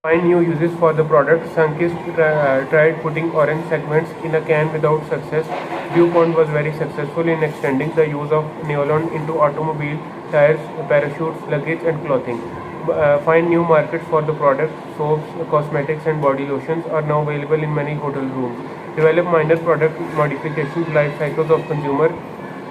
Find new uses for the product. Sunkist tried putting orange segments in a can without success. DuPont was very successful in extending the use of nylon into automobile tires, parachutes, luggage, and clothing. Find new markets for the product. Soaps, cosmetics, and body lotions are now available in many hotel rooms. Develop minor product modifications. Life cycles of consumer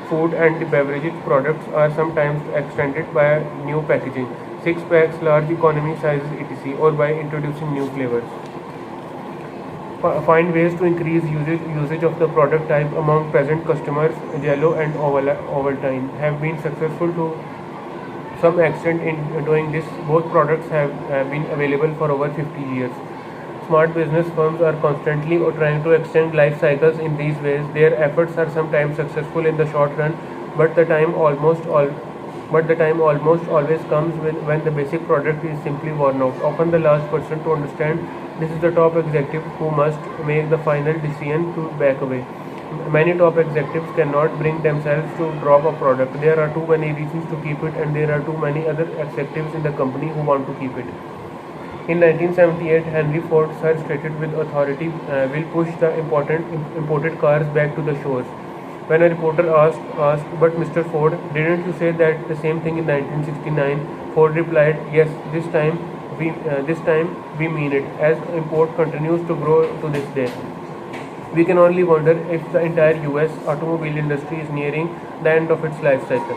food and beverage products are sometimes extended by new packaging, six packs, large economy sizes, etc., or by introducing new flavors. Find ways to increase usage of the product type among present customers. Jello and Ovaltine have been successful to some extent in doing this. Both products have been available for over 50 years. Smart business firms are constantly trying to extend life cycles in these ways. Their efforts are sometimes successful in the short run, but the time almost always comes when the basic product is simply worn out. Often the last person to understand this is the top executive who must make the final decision to back away. Many top executives cannot bring themselves to drop a product. There are too many reasons to keep it, and there are too many other executives in the company who want to keep it. In 1978, Henry Ford, sir, stated with authority, will push the imported cars back to the shores. When a reporter asked, but Mr. Ford, didn't you say that the same thing in 1969? Ford replied, yes, this time we mean it, as import continues to grow to this day. We can only wonder if the entire US automobile industry is nearing the end of its life cycle.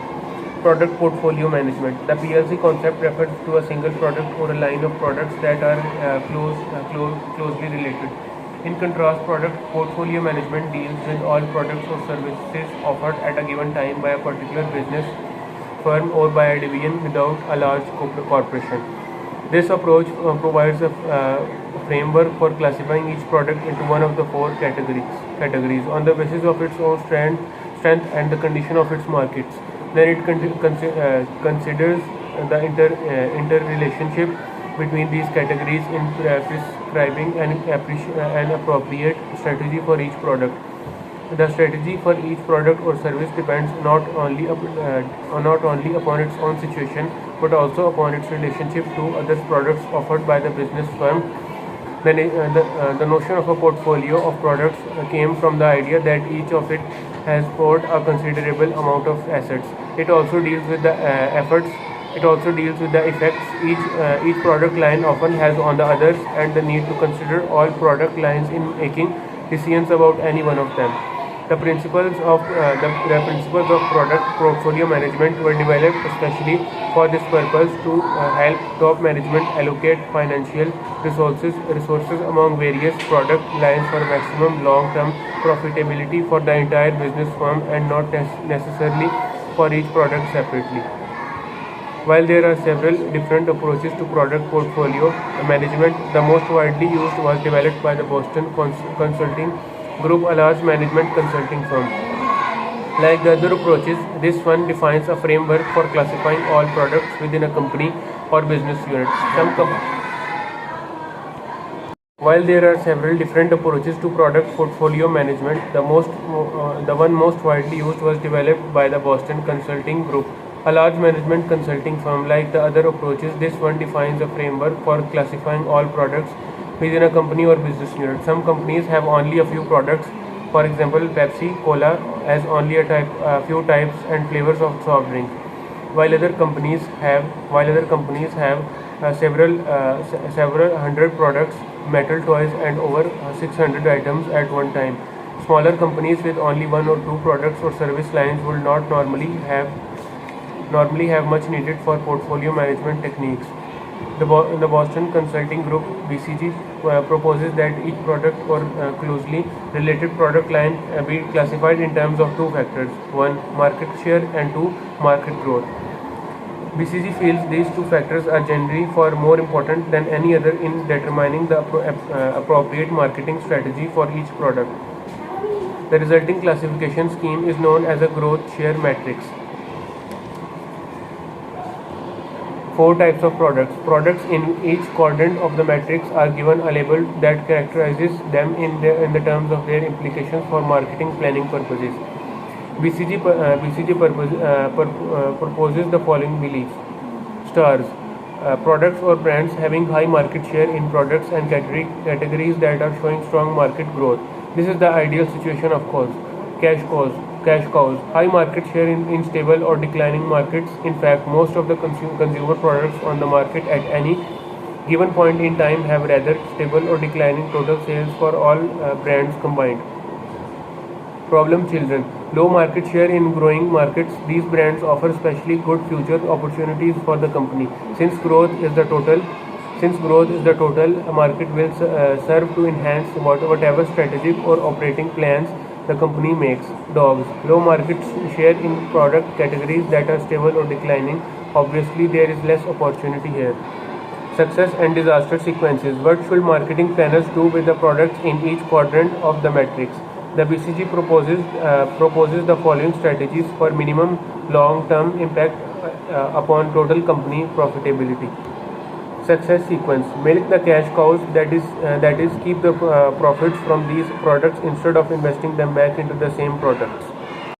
Product portfolio management. The PLC concept refers to a single product or a line of products that are closely related. In contrast, product portfolio management deals with all products or services offered at a given time by a particular business firm or by a division without a large corporation. This approach provides a framework for classifying each product into one of the four categories on the basis of its own strength and the condition of its markets. Then it considers the interrelationship between these categories in prescribing an appropriate strategy for each product. The strategy for each product or service depends not only upon its own situation but also upon its relationship to other products offered by the business firm. The notion of a portfolio of products came from the idea that each of it has stored a considerable amount of assets. It also deals with the effects each product line often has on the others and the need to consider all product lines in making decisions about any one of them. The principles of product portfolio management were developed especially for this purpose to help top management allocate financial resources among various product lines for maximum long-term profitability for the entire business firm and not necessarily for each product separately. While there are several different approaches to product portfolio management, the most widely used was developed by the Boston Consulting Group, a large management consulting firm. Like the other approaches, this one defines a framework for classifying all products within a company or business unit. While there are several different approaches to product portfolio management, the one most widely used was developed by the Boston Consulting Group, a large management consulting firm. Like the other approaches, this one defines a framework for classifying all products within a company or business unit. Some companies have only a few products. For example, Pepsi Cola has only a few types and flavors of soft drink, while other companies have several hundred products, metal toys, and over 600 items at one time. Smaller companies with only one or two products or service lines will not normally have much needed for portfolio management techniques. The Boston Consulting Group (BCG) proposes that each product or closely related product line be classified in terms of two factors: one, market share, and two, market growth. BCG feels these two factors are generally far more important than any other in determining the appropriate marketing strategy for each product. The resulting classification scheme is known as a growth share matrix. Four types of products. Products in each quadrant of the matrix are given a label that characterizes them in the terms of their implications for marketing planning purposes. BCG proposes the following beliefs. Stars. products or brands having high market share in products and categories that are showing strong market growth. This is the ideal situation of course. Cash cows, high market share in stable or declining markets. In fact, most of the consumer products on the market at any given point in time have rather stable or declining total sales for all brands combined. Problem children, low market share in growing markets. These brands offer especially good future opportunities for the company. Since growth is the total market will serve to enhance whatever strategic or operating plans the company makes. Dogs, low market share in product categories that are stable or declining. Obviously, there is less opportunity here. Success and disaster sequences. What should marketing planners do with the products in each quadrant of the matrix? The BCG proposes the following strategies for minimum long-term impact upon total company profitability. Success sequence: milk the cash cows, that is keep the profits from these products instead of investing them back into the same products.